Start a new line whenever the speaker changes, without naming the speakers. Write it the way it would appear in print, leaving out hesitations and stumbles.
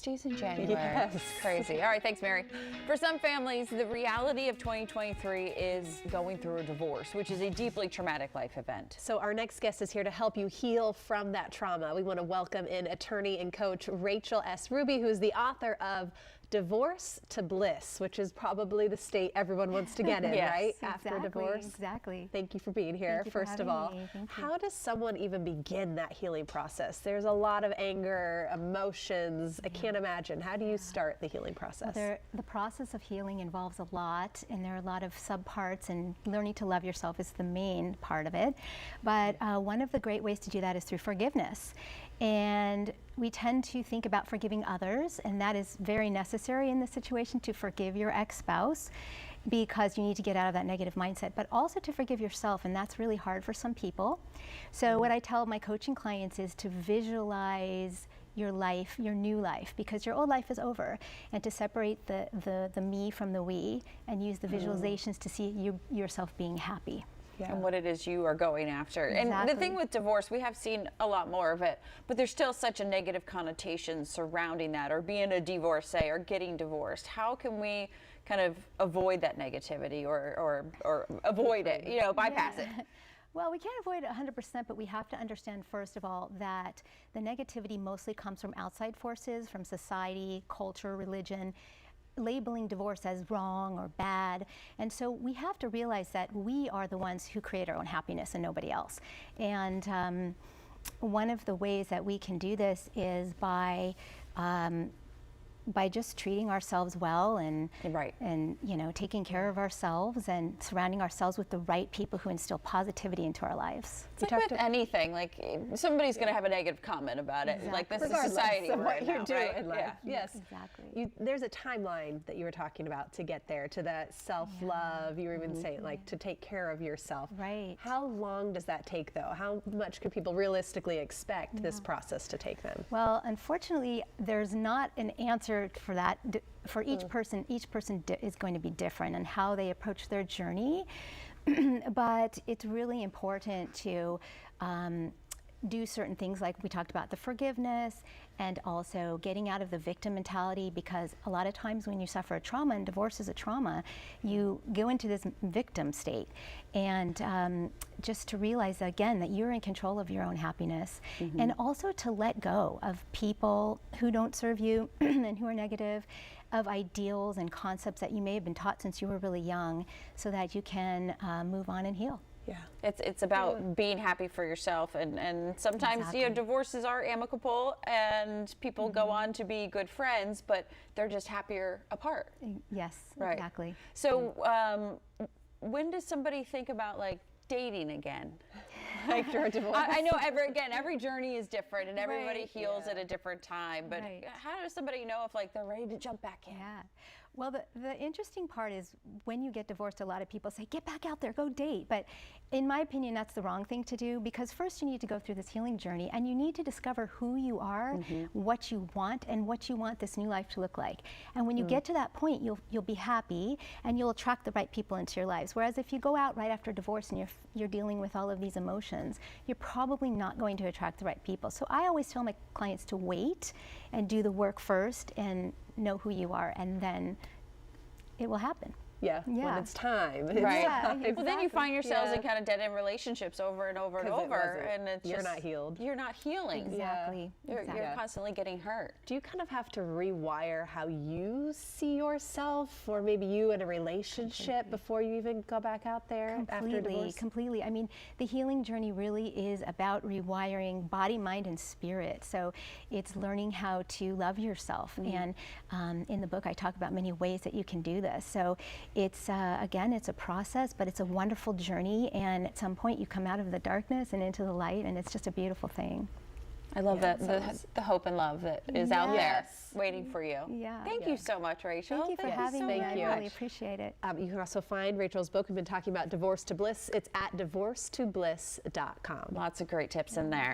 60s in January.
Yes.
It's crazy. All right, thanks, Mary. For some families, the reality of 2023 is going through a divorce, which is a deeply traumatic life event.
So our next guest is here to help you heal from that trauma. We want to welcome in attorney and coach Rachel S. Ruby, who is the author of Divorce to Bliss, which is probably the state everyone wants to get in,
Yes.
right?
Exactly,
After divorce.
exactly.
Thank you for being here,
Thank you for
first of
having
all.
me. Thank you.
How does someone even begin that healing process? There's a lot of anger, emotions. I can't imagine. How do you start the healing process?
Well, the process of healing involves a lot, and there are a lot of subparts, and learning to love yourself is the main part of it. But one of the great ways to do that is through forgiveness. And we tend to think about forgiving others, and that is very necessary in this situation, to forgive your ex-spouse because you need to get out of that negative mindset, but also to forgive yourself, and that's really hard for some people. So what I tell my coaching clients is to visualize your life, your new life, because your old life is over, and to separate the me from the we and use the visualizations to see yourself being happy.
Yeah.
And what it is you are going after.
Exactly.
And the thing with divorce, we have seen a lot more of it, but there's still such a negative connotation surrounding that, or being a divorcee or getting divorced. How can we kind of avoid that negativity or avoid it, you know, bypass it?
Well, we can't avoid it 100%, but we have to understand, first of all, that the negativity mostly comes from outside forces, from society, culture, religion, labeling divorce as wrong or bad. And so we have to realize that we are the ones who create our own happiness and nobody else. And one of the ways that we can do this is by just treating ourselves well and you know, taking care of ourselves and surrounding ourselves with the right people who instill positivity into our lives.
It's like with anything, like somebody's going to have a negative comment about it. Like this is society
of
we're
what
in
you're
now,
doing
right?
in life.
Yeah.
Yes,
exactly.
There's a timeline that you were talking about to get there, to that self-love. You were even saying, like, to take care of yourself.
Right.
How long does that take, though? How much could people realistically expect this process to take them?
Well, unfortunately, there's not an answer for that. For each person is going to be different in how they approach their journey. But it's really important to do certain things, like we talked about, the forgiveness, and also getting out of the victim mentality, because a lot of times when you suffer a trauma, and divorce is a trauma, you go into this victim state. And just to realize, again, that you're in control of your own happiness, and also to let go of people who don't serve you and who are negative, of ideals and concepts that you may have been taught since you were really young, so that you can move on and heal.
Yeah, it's about being happy for yourself, and sometimes you know, divorces are amicable and people go on to be good friends, but they're just happier apart.
Yes,
Right.
exactly.
So when does somebody think about like dating again?
After a divorce?
I know every journey is different, and everybody heals at a different time, but how does somebody know if like they're ready to jump back in?
Yeah. Well, the interesting part is when you get divorced, a lot of people say, get back out there, go date. But in my opinion, that's the wrong thing to do, because first you need to go through this healing journey, and you need to discover who you are, what you want, and what you want this new life to look like. And when you get to that point, you'll be happy, and you'll attract the right people into your lives. Whereas if you go out right after divorce and you're dealing with all of these emotions, you're probably not going to attract the right people. So I always tell my clients to wait and do the work first and know who you are, and then it will happen.
Yeah, when it's time.
Right.
Yeah,
Well, then you find yourselves in kind of dead-end relationships over and over and over, and it's
You're
just,
not healed.
You're not healing.
Exactly.
You're constantly getting hurt.
Do you kind of have to rewire how you see yourself, or maybe you in a relationship, before you even go back out there after divorce?
Completely. I mean, the healing journey really is about rewiring body, mind, and spirit. So it's learning how to love yourself. And in the book, I talk about many ways that you can do this. So it's, again, it's a process, but it's a wonderful journey. And at some point, you come out of the darkness and into the light, and it's just a beautiful thing.
I love the hope and love that is out there waiting for you.
Yeah.
Thank you so much, Rachel.
Thank you for having me.
Thank you.
I really appreciate it.
You can also find Rachel's book. We've been talking about Divorce to Bliss. It's at divorcetobliss.com.
Lots of great tips in there.